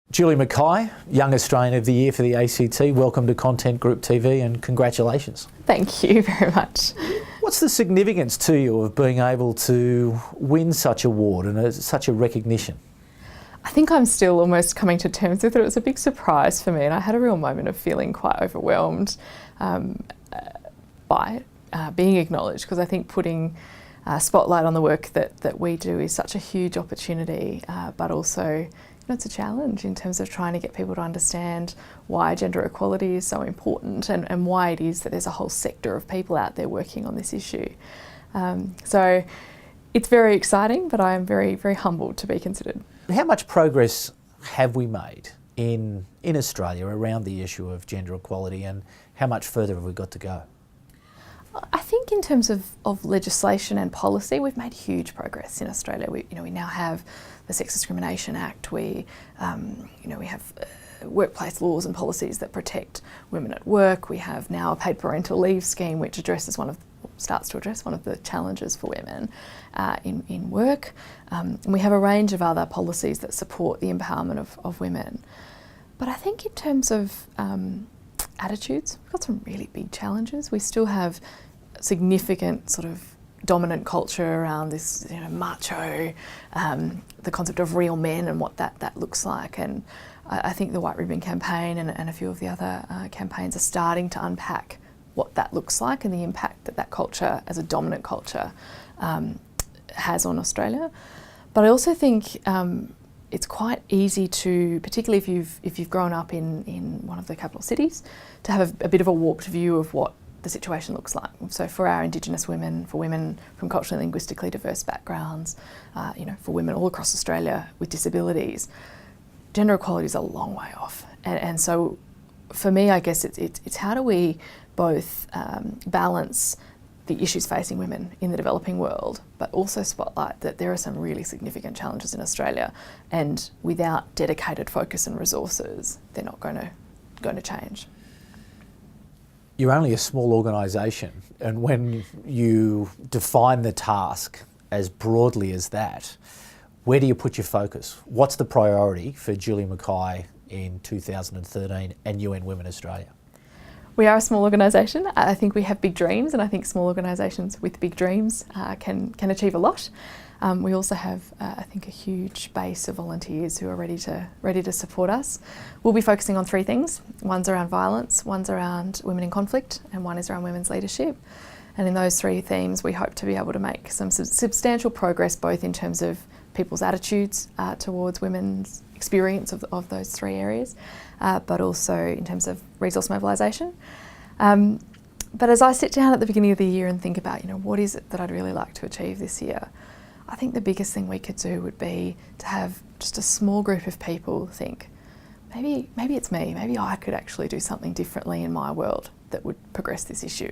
Julie McKay, Young Australian of the Year for the ACT. Welcome to Content Group TV and congratulations. Thank you very much. What's the significance to you of being able to win such an award and such a recognition? I think I'm still almost coming to terms with it. It was a big surprise for me, and I had a real moment of feeling quite overwhelmed by being acknowledged, because I think putting a spotlight on the work that we do is such a huge opportunity, but also it's a challenge in terms of trying to get people to understand why gender equality is so important and why it is that there's a whole sector of people out there working on this issue. So it's very exciting, but I am very, very humbled to be considered. How much progress have we made in Australia around the issue of gender equality, and how much further have we got to go? I think in terms of legislation and policy, we've made huge progress in Australia. We now have the Sex Discrimination Act. We have workplace laws and policies that protect women at work. We have now a paid parental leave scheme, which starts to address one of the challenges for women in work. And we have a range of other policies that support the empowerment of women. But I think in terms of attitudes, we've got some really big challenges. We still have significant sort of dominant culture around this macho, the concept of real men and what that looks like. And I think the White Ribbon campaign and a few of the other campaigns are starting to unpack what that looks like and the impact that culture as a dominant culture has on Australia. But I also think it's quite easy to, particularly if you've grown up in one of the capital cities, to have a bit of a warped view of what the situation looks like. So for our Indigenous women, for women from culturally and linguistically diverse backgrounds, for women all across Australia with disabilities, gender equality is a long way off. And so for me, I guess it's how do we both balance the issues facing women in the developing world, but also spotlight that there are some really significant challenges in Australia, and without dedicated focus and resources, they're not going to change. You're only a small organisation, and when you define the task as broadly as that, where do you put your focus? What's the priority for Julie McKay in 2013 and UN Women Australia? We are a small organisation. I think we have big dreams, and I think small organisations with big dreams can achieve a lot. We also have, I think, a huge base of volunteers who are ready to support us. We'll be focusing on three things. One's around violence, one's around women in conflict, and one is around women's leadership. And in those three themes, we hope to be able to make some substantial progress, both in terms of people's attitudes towards women's experience of those three areas, but also in terms of resource mobilisation. But as I sit down at the beginning of the year and think about, what is it that I'd really like to achieve this year, I think the biggest thing we could do would be to have just a small group of people think, maybe it's me, maybe I could actually do something differently in my world that would progress this issue.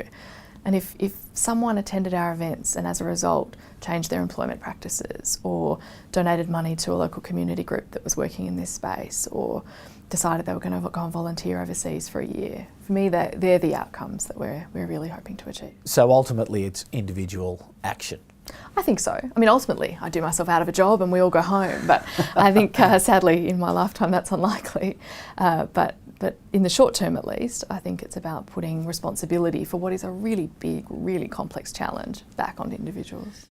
And if someone attended our events and as a result changed their employment practices, or donated money to a local community group that was working in this space, or decided they were going to go and volunteer overseas for a year, for me they're the outcomes that we're really hoping to achieve. So ultimately it's individual action. I think so. I mean, ultimately I do myself out of a job and we all go home, but I think sadly in my lifetime that's unlikely. But in the short term at least, I think it's about putting responsibility for what is a really big, really complex challenge back onto individuals.